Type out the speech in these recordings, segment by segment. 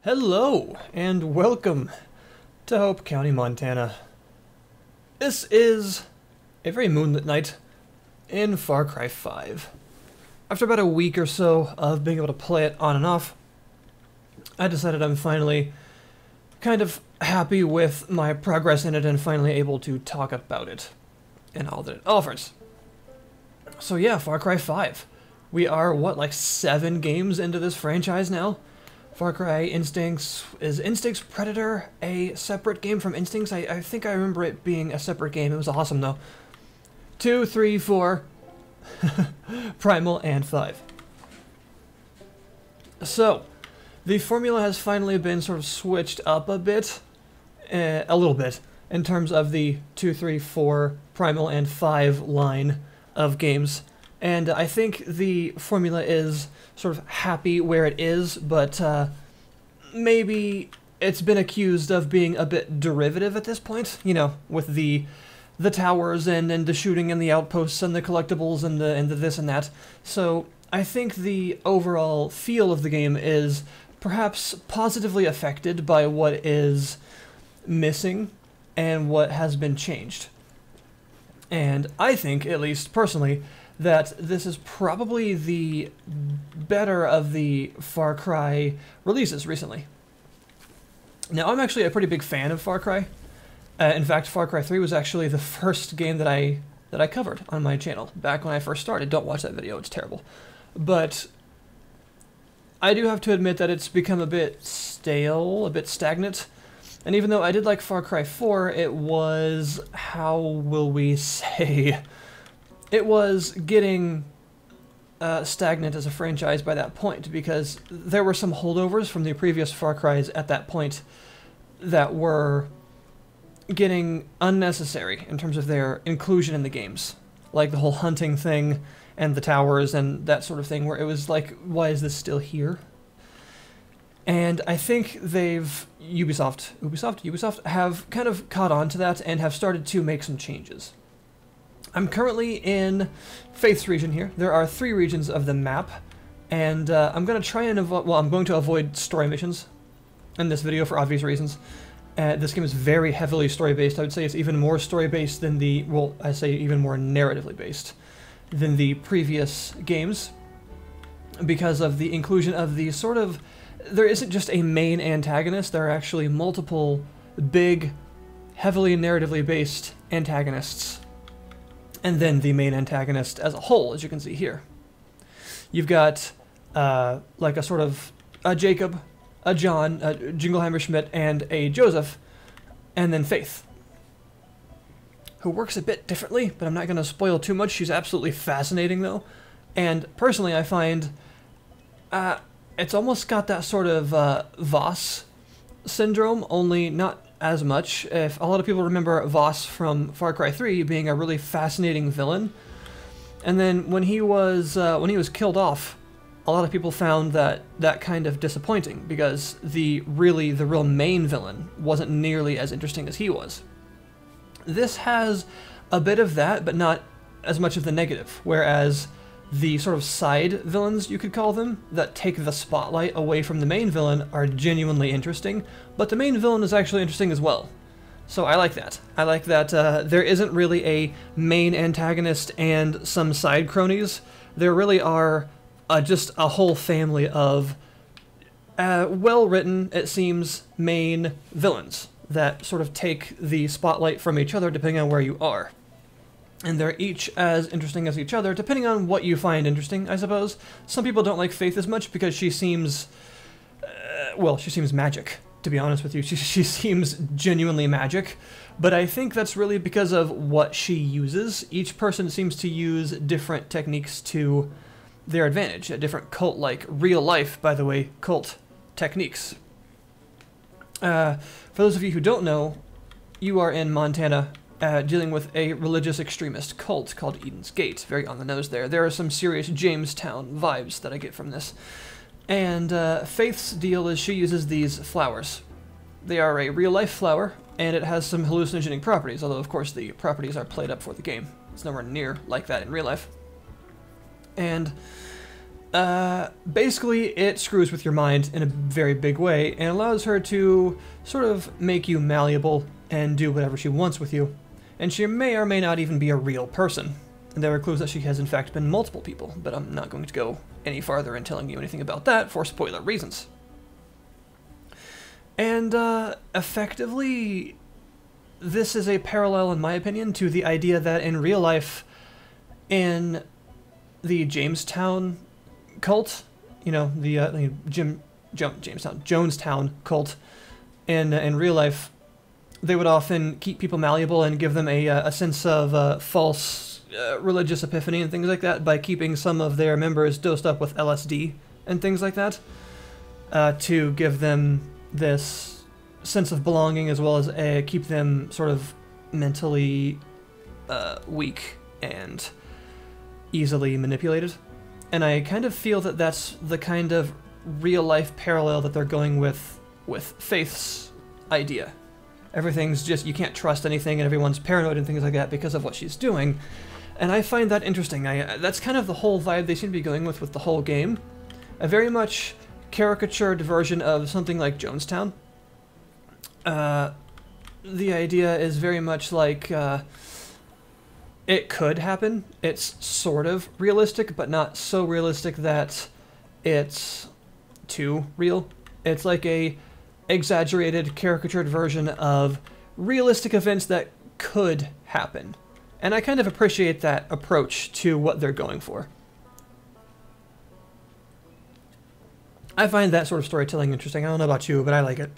Hello, and welcome to Hope County, Montana. This is a very moonlit night in Far Cry 5. After about a week or so of being able to play it on and off, I decided I'm finally kind of happy with my progress in it and finally able to talk about it and all that it offers. So yeah, Far Cry 5. We are, what, like 7 games into this franchise now? Far Cry Instincts. Is Instincts Predator a separate game from Instincts? I think I remember it being a separate game. It was awesome, though. 2, 3, 4, Primal, and 5. So, the formula has finally been sort of switched up a bit, a little bit, in terms of the 2, 3, 4, Primal, and 5 line of games. And I think the formula is sort of happy where it is, but maybe it's been accused of being a bit derivative at this point, you know, with the towers and the shooting and the outposts and the collectibles and the this and that. So I think the overall feel of the game is perhaps positively affected by what is missing and what has been changed. And I think, at least personally, that this is probably the better of the Far Cry releases recently. Now, I'm actually a pretty big fan of Far Cry. In fact, Far Cry 3 was actually the first game that I covered on my channel back when I first started. Don't watch that video, it's terrible. But I do have to admit that it's become a bit stale, a bit stagnant. And even though I did like Far Cry 4, it was, how will we say, it was getting stagnant as a franchise by that point, because there were some holdovers from the previous Far Cries at that point that were getting unnecessary in terms of their inclusion in the games. Like the whole hunting thing and the towers and that sort of thing, where it was like, why is this still here? And I think Ubisoft have kind of caught on to that and have started to make some changes. I'm currently in Faith's region here. There are 3 regions of the map, and I'm going to try and I'm going to avoid story missions in this video for obvious reasons. This game is very heavily story-based. I would say it's even more story-based than the, well, I say even more narratively based than the previous games, because of the inclusion of the sort of, there isn't just a main antagonist, there are actually multiple big, heavily narratively based antagonists. And then the main antagonist as a whole, as you can see here. You've got like a sort of a Jacob, a John, a Jingleheimer Schmidt, and a Joseph, and then Faith, who works a bit differently, but I'm not going to spoil too much. She's absolutely fascinating, though. And personally, I find it's almost got that sort of Voss syndrome, only not as much. If a lot of people remember Voss from Far Cry 3 being a really fascinating villain, and then when he was killed off, a lot of people found that kind of disappointing, because the real main villain wasn't nearly as interesting as he was. This has a bit of that, but not as much of the negative, whereas the sort of side villains, you could call them, that take the spotlight away from the main villain are genuinely interesting, but the main villain is actually interesting as well. So I like that. I like that there isn't really a main antagonist and some side cronies. There really are just a whole family of well-written, it seems, main villains that sort of take the spotlight from each other depending on where you are. And they're each as interesting as each other, depending on what you find interesting, I suppose. Some people don't like Faith as much because she seems, well, she seems magic, to be honest with you. She seems genuinely magic, but I think that's really because of what she uses. Each person seems to use different techniques to their advantage, different cult-like, real-life, by the way, cult techniques. For those of you who don't know, you are in Montana, dealing with a religious extremist cult called Eden's Gate. Very on the nose there. There are some serious Jamestown vibes that I get from this. And Faith's deal is she uses these flowers. They are a real-life flower, and it has some hallucinogenic properties, although of course the properties are played up for the game. It's nowhere near like that in real life. And Basically, it screws with your mind in a very big way and allows her to sort of make you malleable and do whatever she wants with you. And she may or may not even be a real person. And there are clues that she has in fact been multiple people, but I'm not going to go any farther in telling you anything about that for spoiler reasons. And effectively, this is a parallel, in my opinion, to the idea that in real life, in the Jamestown cult, you know, the Jonestown cult, in real life, they would often keep people malleable and give them a sense of false religious epiphany and things like that by keeping some of their members dosed up with LSD and things like that to give them this sense of belonging as well as keep them sort of mentally weak and easily manipulated. And I kind of feel that that's the kind of real-life parallel that they're going with Faith's idea. Everything's just, you can't trust anything and everyone's paranoid and things like that because of what she's doing. And I find that interesting. That's kind of the whole vibe they seem to be going with the whole game. A very much caricatured version of something like Jonestown. The idea is very much like... it could happen. It's sort of realistic, but not so realistic that it's too real. It's like a exaggerated, caricatured version of realistic events that could happen. And I kind of appreciate that approach to what they're going for. I find that sort of storytelling interesting. I don't know about you, but I like it.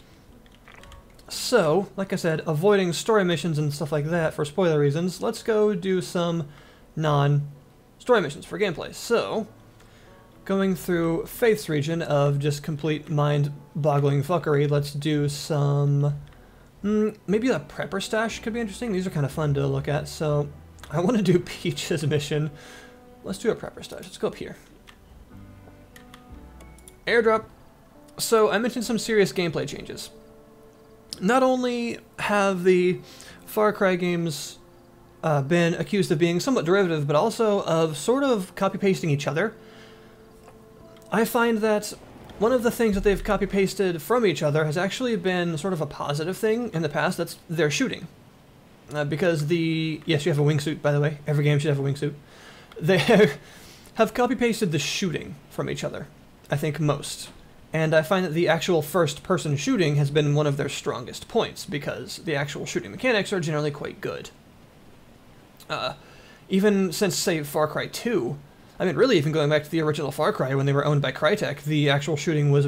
So, like I said, avoiding story missions and stuff like that for spoiler reasons, let's go do some non-story missions for gameplay. So, going through Faith's region of just complete mind-boggling fuckery, let's do some... maybe a prepper stash could be interesting. These are kind of fun to look at, so I want to do Peach's mission. Let's do a prepper stash. Let's go up here. Airdrop. So, I mentioned some serious gameplay changes. Not only have the Far Cry games been accused of being somewhat derivative, but also of sort of copy-pasting each other. I find that one of the things that they've copy-pasted from each other has actually been sort of a positive thing in the past. That's their shooting. Because yes, you have a wingsuit, by the way. Every game should have a wingsuit. They have copy-pasted the shooting from each other, I think most. And I find that the actual first-person shooting has been one of their strongest points, because the actual shooting mechanics are generally quite good. Even since, say, Far Cry 2, I mean, really even going back to the original Far Cry when they were owned by Crytek, the actual shooting was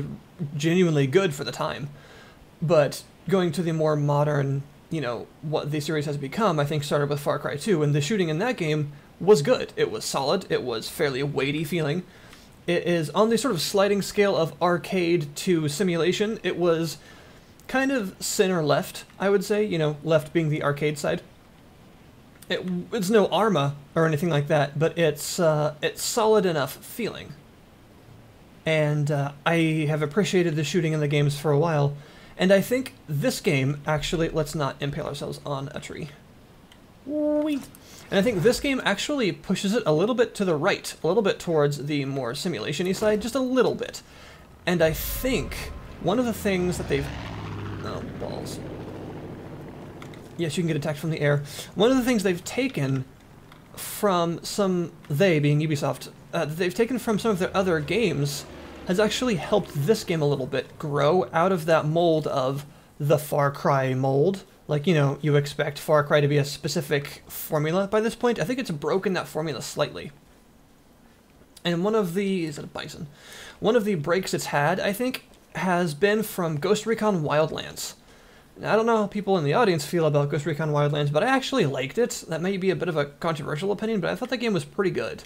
genuinely good for the time. But going to the more modern, you know, what the series has become, I think started with Far Cry 2, and the shooting in that game was good. It was solid, it was fairly weighty feeling. It is on the sort of sliding scale of arcade to simulation. It was kind of center left, I would say, you know, left being the arcade side. It's no Arma or anything like that, but it's solid enough feeling. And I have appreciated the shooting in the games for a while, and I think this game, actually, let's not impale ourselves on a tree. Whee! And I think this game actually pushes it a little bit to the right, a little bit towards the more simulation-y side, just a little bit. And I think one of the things that they've... Oh, balls. Yes, you can get attacked from the air. One of the things they've taken from some... They, being Ubisoft, they've taken from some of their other games has actually helped this game a little bit grow out of that mold of the Far Cry mold. Like, you know, you expect Far Cry to be a specific formula by this point. I think it's broken that formula slightly. And one of the... Is it a bison? One of the breaks it's had, I think, has been from Ghost Recon Wildlands. Now, I don't know how people in the audience feel about Ghost Recon Wildlands, but I actually liked it. That may be a bit of a controversial opinion, but I thought that game was pretty good.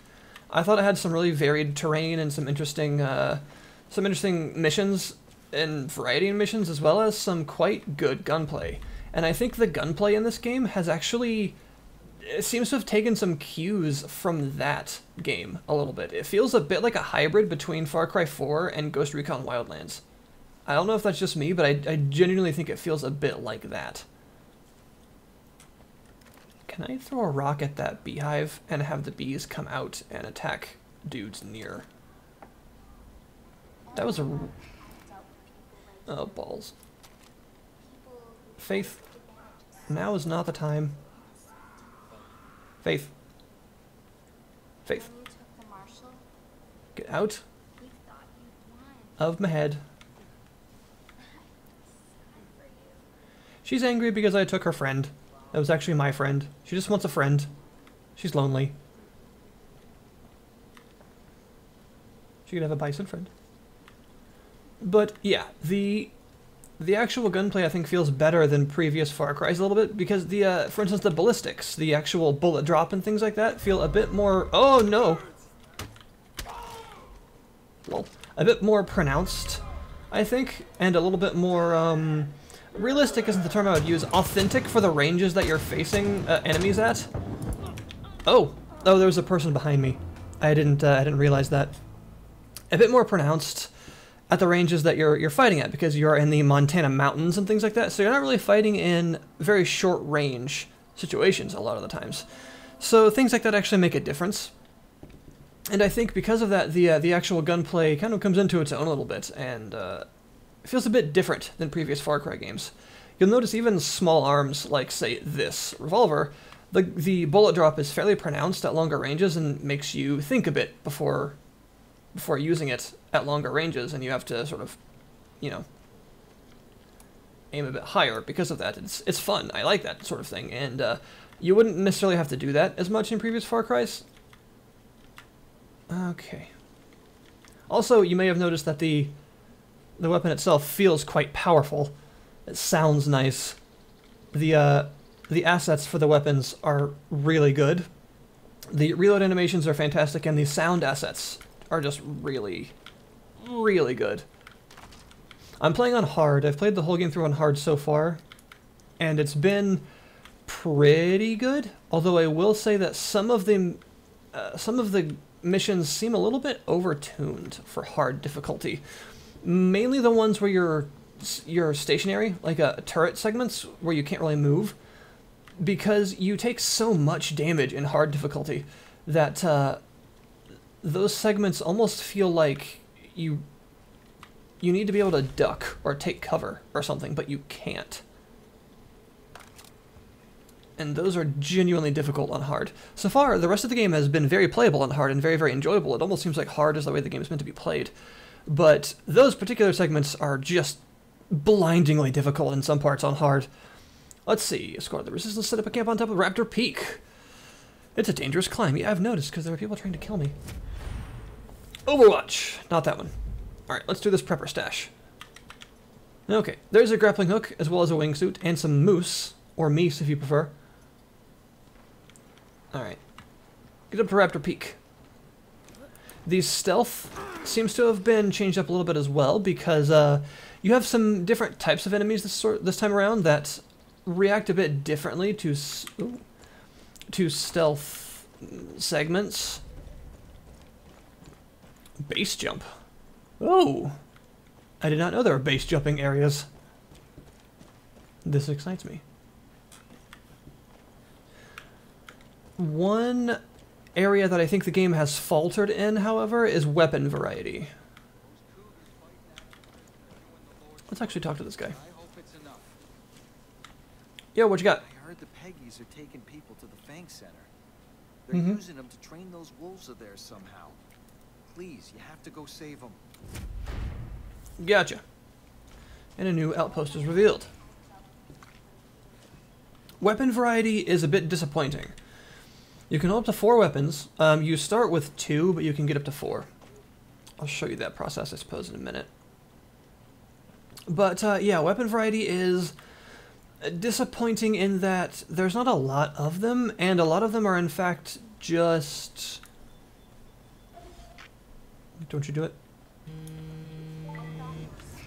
I thought it had some really varied terrain and some interesting missions and variety in missions, as well as some quite good gunplay. And I think the gunplay in this game has actually... It seems to have taken some cues from that game a little bit. It feels a bit like a hybrid between Far Cry 4 and Ghost Recon Wildlands. I don't know if that's just me, but I genuinely think it feels a bit like that. Can I throw a rock at that beehive and have the bees come out and attack dudes near? That was a... Oh, balls. Faith. Now is not the time. Faith. Faith. Get out of my head. She's angry because I took her friend. That was actually my friend. She just wants a friend. She's lonely. She could have a bison friend. But yeah, the actual gunplay I think feels better than previous Far Cry's a little bit because the for instance the ballistics, the actual bullet drop and things like that feel a bit more no. Well, a bit more pronounced, I think, and a little bit more realistic isn't the term I would use. Authentic for the ranges that you're facing enemies at. Oh, there was a person behind me. I didn't realize that. A bit more pronounced at the ranges that you're fighting at because you're in the Montana mountains and things like that. So you're not really fighting in very short range situations a lot of the times. So things like that actually make a difference. And I think because of that, the actual gunplay kind of comes into its own a little bit and feels a bit different than previous Far Cry games. You'll notice even small arms, like say this revolver, the bullet drop is fairly pronounced at longer ranges and makes you think a bit before using it at longer ranges, and you have to sort of, you know, aim a bit higher because of that. It's fun. I like that sort of thing, and you wouldn't necessarily have to do that as much in previous Far Cry's. Okay. Also, you may have noticed that the weapon itself feels quite powerful. It sounds nice. The assets for the weapons are really good. The reload animations are fantastic, and the sound assets are just really, really good. I'm playing on hard. I've played the whole game through on hard so far, and it's been pretty good. Although I will say that some of the missions seem a little bit overtuned for hard difficulty. Mainly the ones where you're stationary, like turret segments where you can't really move, because you take so much damage in hard difficulty that those segments almost feel like you need to be able to duck or take cover or something, but you can't. And those are genuinely difficult on hard. So far, the rest of the game has been very playable on hard and very, very enjoyable. It almost seems like hard is the way the game is meant to be played. But those particular segments are just blindingly difficult in some parts on hard. Let's see. Escort the resistance, set up a camp on top of Raptor Peak. It's a dangerous climb. Yeah, I've noticed because there are people trying to kill me. Overwatch. Not that one. Alright, let's do this prepper stash. Okay, there's a grappling hook as well as a wingsuit and some moose, or meese if you prefer. Alright. Get up to Raptor Peak. The stealth seems to have been changed up a little bit as well because you have some different types of enemies this time around that react a bit differently to stealth segments. Base jump. Oh! I did not know there were base jumping areas. This excites me. One area that I think the game has faltered in, however, is weapon variety. Let's actually talk to this guy. Yo, what you got? I heard the Peggies are taking people to the Fang Center. They're using them to train those wolves of theirs somehow. Please, you have to go save them. Gotcha. And a new outpost is revealed. Weapon variety is a bit disappointing. You can hold up to 4 weapons. You start with 2, but you can get up to 4. I'll show you that process, I suppose, in a minute. But, yeah, weapon variety is disappointing in that there's not a lot of them, and a lot of them are, in fact, just... Don't you do it?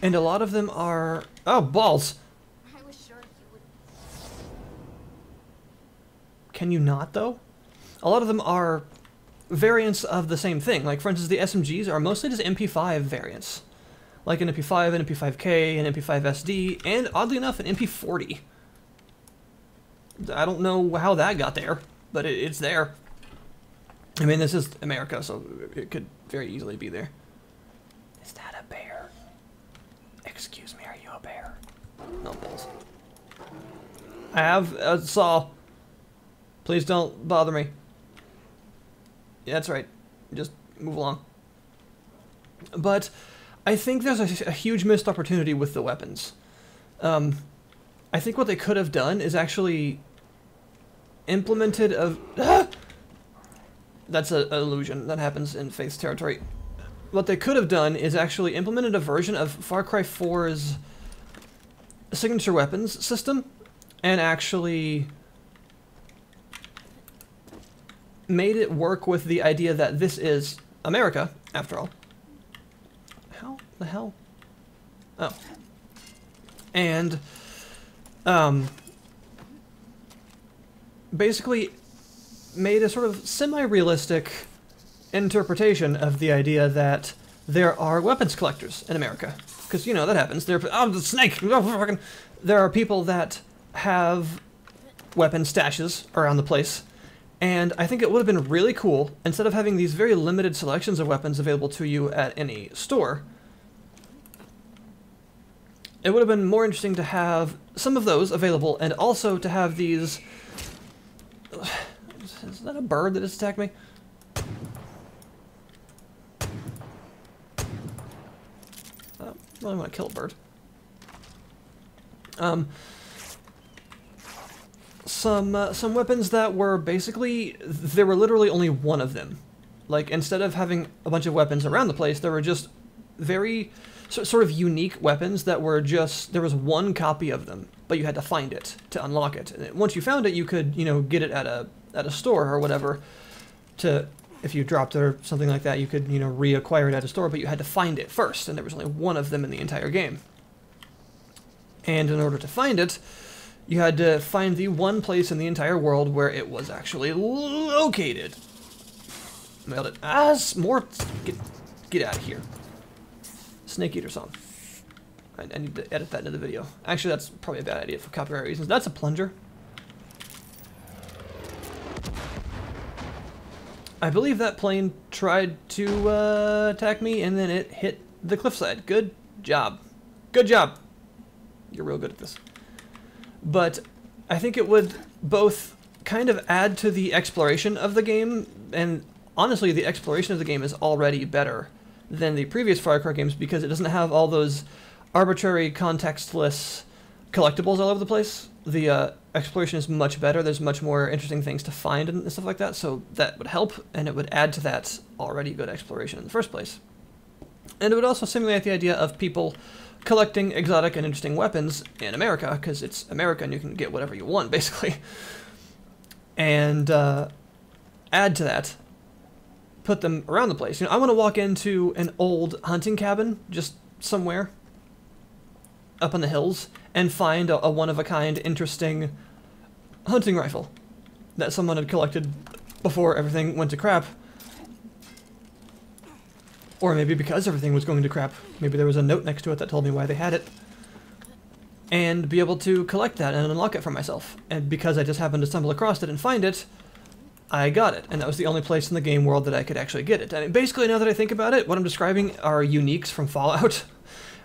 And a lot of them are... Oh, balls! I was sure you would... Can you not, though? A lot of them are variants of the same thing. Like, for instance, the SMGs are mostly just MP5 variants. Like an MP5, an MP5K, an MP5SD, and, oddly enough, an MP40. I don't know how that got there, but it's there. I mean, this is America, so it could very easily be there. Is that a bear? go, bear. No balls. I have a saw. Please don't bother me. Yeah, that's right. Just move along. But I think there's a huge missed opportunity with the weapons. I think what they could have done is actually implemented a... That's an illusion. That happens in Faith's territory. What they could have done is actually implemented a version of Far Cry 4's signature weapons system and actually made it work with the idea that this is America, after all. How the hell? Oh. And, basically made a sort of semi-realistic interpretation of the idea that there are weapons collectors in America. Because, you know, that happens. Oh, the snake! There are people that have weapon stashes around the place. And I think it would have been really cool, instead of having these very limited selections of weapons available to you at any store, it would have been more interesting to have some of those available, and also to have these... Is that a bird that just attacked me? I don't want to kill a bird. Some weapons that were basically, there were literally only one of them. Like, instead of having a bunch of weapons around the place, there were just very sort of unique weapons that were just, there was one copy of them, but you had to find it to unlock it. And once you found it, you could, you know, get it at a store or whatever to, if you dropped it or something like that, you could, you know, reacquire it at a store, but you had to find it first, and there was only one of them in the entire game. And in order to find it, you had to find the one place in the entire world where it was actually located. Nailed it. Ah, more. Get out of here. Snake Eater song. I need to edit that into the video. Actually, that's probably a bad idea for copyright reasons. That's a plunger. I believe that plane tried to attack me, and then it hit the cliffside. Good job. Good job. You're real good at this. But I think it would both kind of add to the exploration of the game, and honestly, the exploration of the game is already better than the previous Far Cry games because it doesn't have all those arbitrary, contextless collectibles all over the place. The exploration is much better. There's much more interesting things to find and stuff like that, so that would help, and it would add to that already good exploration in the first place. And it would also simulate the idea of people collecting exotic and interesting weapons in America, because it's America and you can get whatever you want, basically. And add to that, put them around the place. You know, I want to walk into an old hunting cabin, just somewhere up in the hills, and find a one-of-a-kind, interesting hunting rifle that someone had collected before everything went to crap. Or maybe because everything was going to crap. Maybe there was a note next to it that told me why they had it. And be able to collect that and unlock it for myself. And because I just happened to stumble across it and find it, I got it. And that was the only place in the game world that I could actually get it. I mean, basically, now that I think about it, what I'm describing are uniques from Fallout.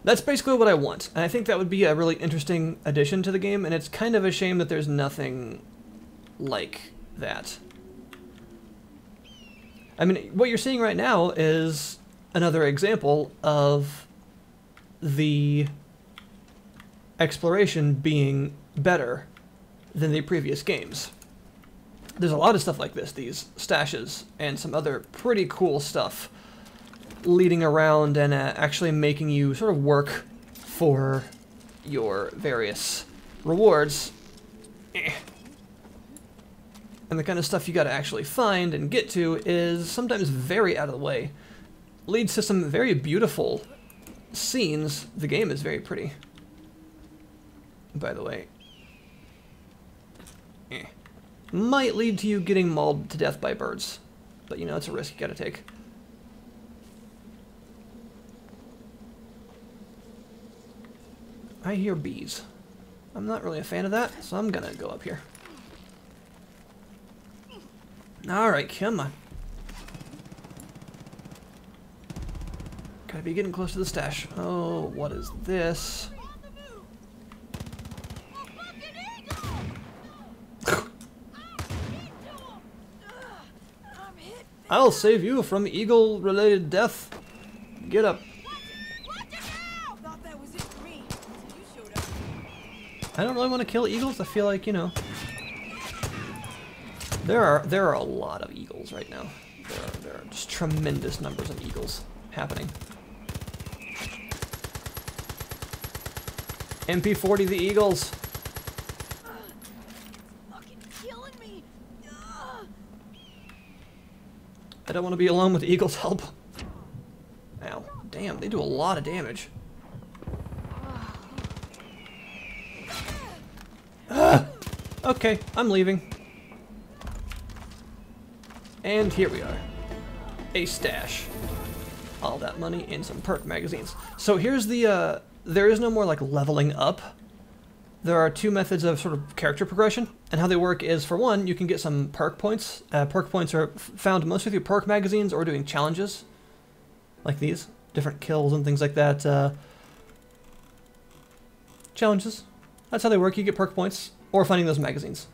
That's basically what I want. And I think that would be a really interesting addition to the game, and it's kind of a shame that there's nothing like that. I mean, what you're seeing right now is another example of the exploration being better than the previous games. There's a lot of stuff like this, these stashes, and some other pretty cool stuff leading around and actually making you sort of work for your various rewards. And the kind of stuff you gotta actually find and get to is sometimes very out of the way. Leads to some very beautiful scenes. The game is very pretty, by the way. Might lead to you getting mauled to death by birds, but you know, it's a risk you gotta take. I hear bees. I'm not really a fan of that, so I'm gonna go up here. Alright, come on. Gotta be getting close to the stash. Oh, what is this? I'll save you from eagle-related death. Get up. I don't really want to kill eagles. I feel like, you know, there are a lot of eagles right now. There are just tremendous numbers of eagles happening. MP40 the eagles. Fucking killing me. I don't want to be alone with eagles. Help. Ow. Damn, they do a lot of damage. Okay, I'm leaving. And here we are. A stash. All that money in some perk magazines. So here's the, there is no more like leveling up. There are two methods of sort of character progression, and how they work is, for one, you can get some perk points. Perk points are found mostly through perk magazines or doing challenges, like these. Different kills and things like that. Challenges. That's how they work. You get perk points, or finding those magazines.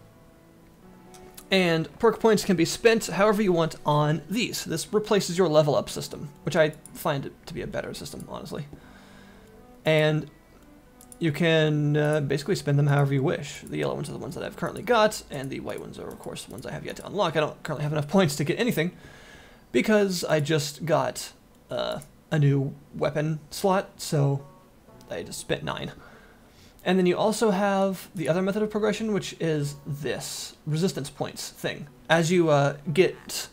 And perk points can be spent however you want on these. This replaces your level up system, which I find it to be a better system, honestly. And you can basically spend them however you wish. The yellow ones are the ones that I've currently got, and the white ones are, of course, the ones I have yet to unlock. I don't currently have enough points to get anything, because I just got a new weapon slot, so I just spent 9. And then you also have the other method of progression, which is this resistance points thing. As you get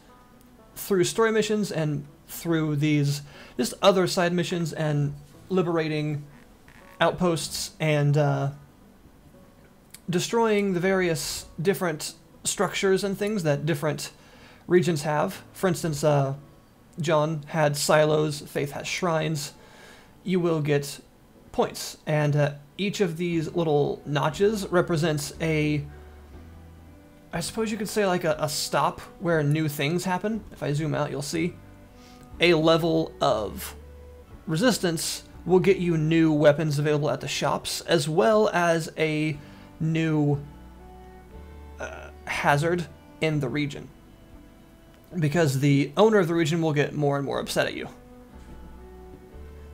through story missions and through these just other side missions and liberating outposts and destroying the various different structures and things that different regions have. For instance, John had silos, Faith has shrines. You will get points, and each of these little notches represents a, I suppose you could say like a stop where new things happen. If I zoom out, you'll see a level of resistance will get you new weapons available at the shops, as well as a new hazard in the region, because the owner of the region will get more and more upset at you.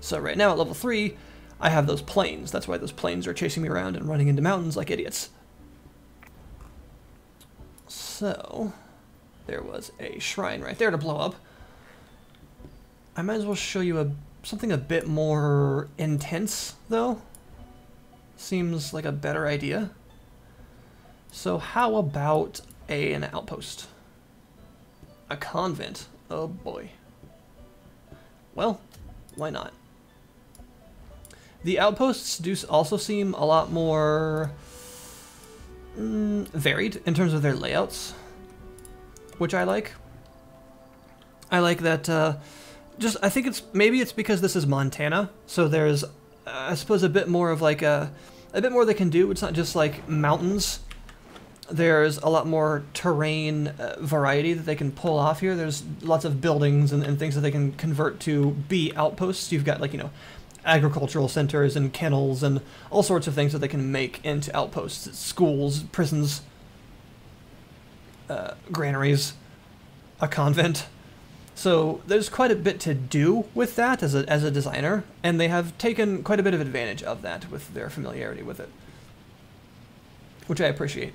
So right now at level 3, I have those planes. That's why those planes are chasing me around and running into mountains like idiots. So, there was a shrine right there to blow up. I might as well show you something a bit more intense, though. Seems like a better idea. So how about an outpost? A convent? Oh boy. Well, why not? The outposts do also seem a lot more varied in terms of their layouts, which I like. I like that, I think maybe it's because this is Montana, so there's, I suppose, a bit more of like a bit more they can do. It's not just like mountains. There's a lot more terrain variety that they can pull off here. There's lots of buildings and things that they can convert to be outposts. You've got, like, you know, agricultural centers and kennels and all sorts of things that they can make into outposts. Schools, prisons, granaries, a convent. So there's quite a bit to do with that as a designer, and they have taken quite a bit of advantage of that with their familiarity with it, which I appreciate.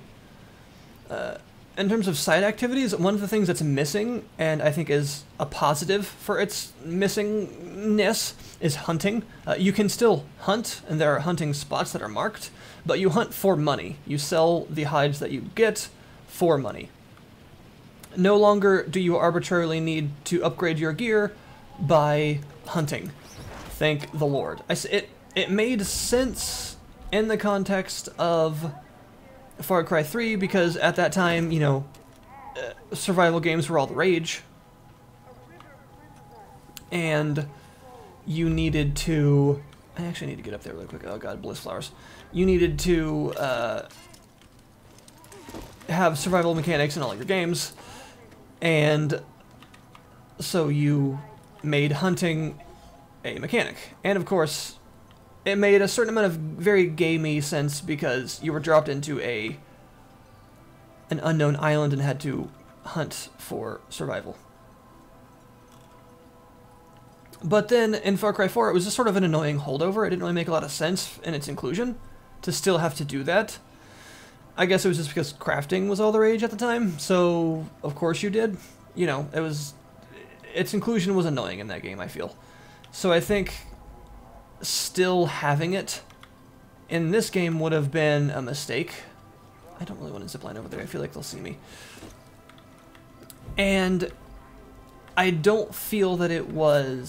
In terms of side activities, one of the things that's missing, and I think is a positive for its missingness, is hunting. You can still hunt, and there are hunting spots that are marked, but you hunt for money. You sell the hides that you get for money. No longer do you arbitrarily need to upgrade your gear by hunting. Thank the Lord. It made sense in the context of Far Cry 3, because at that time, you know, survival games were all the rage, and you needed to, I actually need to get up there really quick. Oh god, bliss flowers. You needed to have survival mechanics in all your games, and so you made hunting a mechanic. And of course, it made a certain amount of very gamey sense, because you were dropped into an unknown island and had to hunt for survival. But then in Far Cry 4, it was just sort of an annoying holdover. It didn't really make a lot of sense in its inclusion to still have to do that. I guess it was just because crafting was all the rage at the time, so of course you did. You know, its inclusion was annoying in that game, I feel. So I think still having it in this game would have been a mistake. I don't really want to zipline over there. I feel like they'll see me. And I don't feel that it would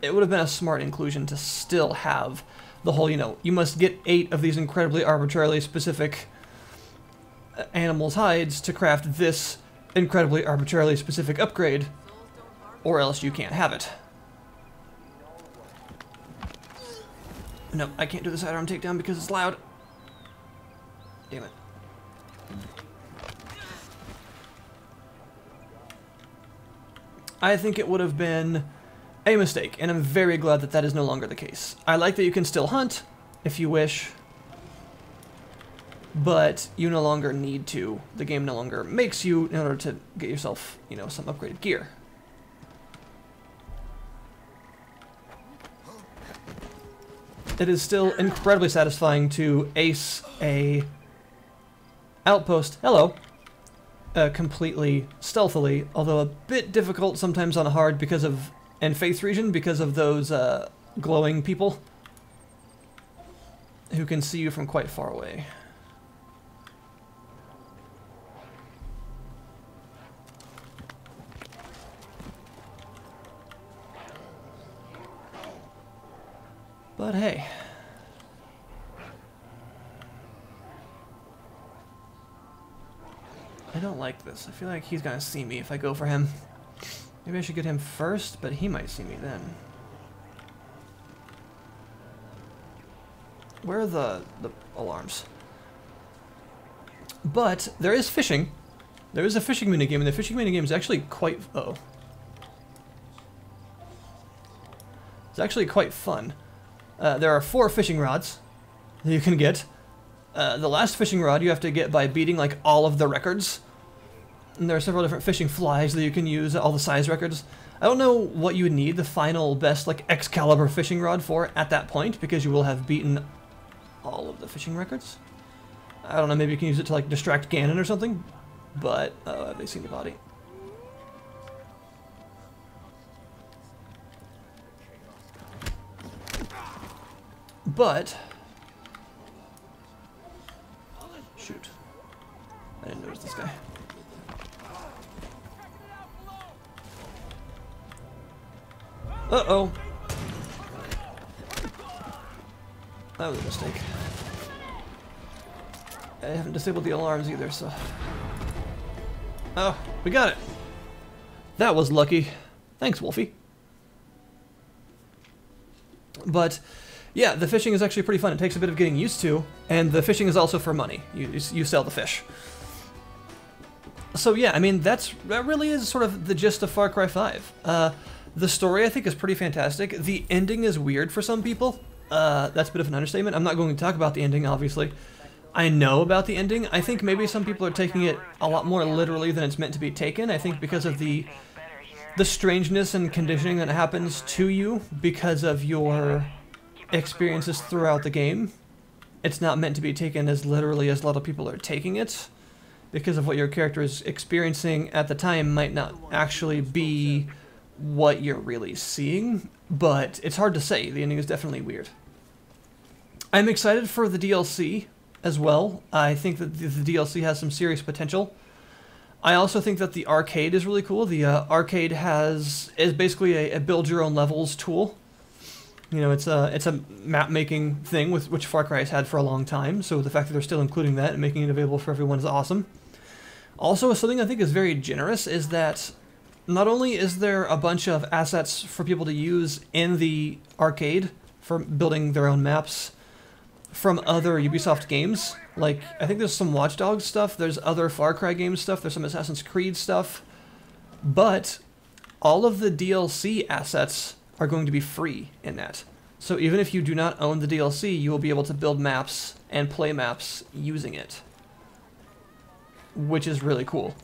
have been a smart inclusion to still have the whole, you know, you must get 8 of these incredibly arbitrarily specific animals' hides to craft this incredibly arbitrarily specific upgrade, or else you can't have it. No, I can't do the sidearm takedown because it's loud. Damn it. I think it would have been a mistake, and I'm very glad that that is no longer the case. I like that you can still hunt, if you wish, but you no longer need to. The game no longer makes you in order to get yourself, you know, some upgraded gear. It is still incredibly satisfying to ace a outpost, hello, completely stealthily, although a bit difficult sometimes on hard because of, and Faith region, because of those glowing people who can see you from quite far away. But hey. I don't like this. I feel like he's gonna see me if I go for him. Maybe I should get him first, but he might see me then. Where are the alarms? But there is fishing. There is a fishing minigame, and the fishing minigame is actually quite... Uh-oh. It's actually quite fun. There are 4 fishing rods that you can get. The last fishing rod you have to get by beating like all of the records. And there are several different fishing flies that you can use, all the size records. I don't know what you would need the final best like Excalibur fishing rod for at that point, because you will have beaten all of the fishing records. I don't know, maybe you can use it to like distract Ganon or something. But, have they seen the body? But, shoot, I didn't notice this guy. Uh-oh. That was a mistake. I haven't disabled the alarms either, so... Oh, we got it. That was lucky. Thanks, Wolfie. But... yeah, the fishing is actually pretty fun. It takes a bit of getting used to, and the fishing is also for money. You sell the fish. So yeah, I mean, that really is sort of the gist of Far Cry 5. The story, I think, is pretty fantastic. The ending is weird for some people. That's a bit of an understatement. I'm not going to talk about the ending, obviously. I know about the ending. I think maybe some people are taking it a lot more literally than it's meant to be taken. I think because of the strangeness and conditioning that happens to you because of your experiences throughout the game. It's not meant to be taken as literally as a lot of people are taking it, because of what your character is experiencing at the time might not actually be what you're really seeing, but it's hard to say. The ending is definitely weird. I'm excited for the DLC as well. I think that the DLC has some serious potential. I also think that the arcade is really cool. The arcade is basically a build your own levels tool. You know, it's a map-making thing which Far Cry has had for a long time, so the fact that they're still including that and making it available for everyone is awesome. Also, something I think is very generous is that not only is there a bunch of assets for people to use in the arcade for building their own maps from other Ubisoft games, like, I think there's some Watch Dogs stuff, there's other Far Cry games stuff, there's some Assassin's Creed stuff, but all of the DLC assets are going to be free in that. So even if you do not own the DLC, you will be able to build maps and play maps using it, which is really cool.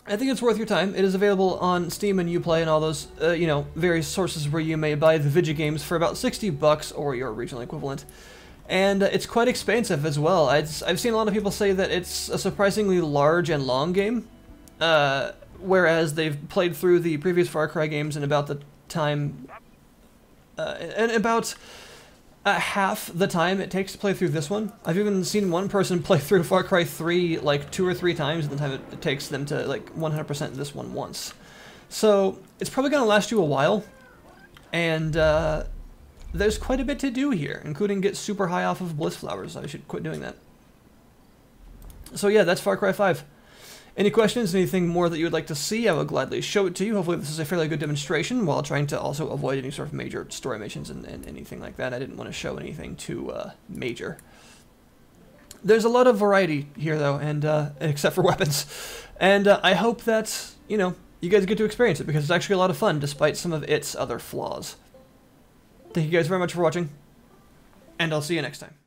I think it's worth your time. It is available on Steam and Uplay and all those, you know, various sources where you may buy the Vidya games for about $60 or your regional equivalent. And it's quite expansive as well. I've seen a lot of people say that it's a surprisingly large and long game, whereas they've played through the previous Far Cry games in about the time, and about half the time it takes to play through this one. I've even seen one person play through Far Cry 3 like 2 or 3 times in the time it takes them to like 100% this one once. So it's probably going to last you a while, and there's quite a bit to do here, including get super high off of bliss flowers. I should quit doing that. So yeah, that's Far Cry 5. Any questions, anything more that you would like to see, I will gladly show it to you. Hopefully this is a fairly good demonstration, while trying to also avoid any sort of major story missions and anything like that. I didn't want to show anything too major. There's a lot of variety here, though, and except for weapons. And I hope that, you know, you guys get to experience it, because it's actually a lot of fun, despite some of its other flaws. Thank you guys very much for watching, and I'll see you next time.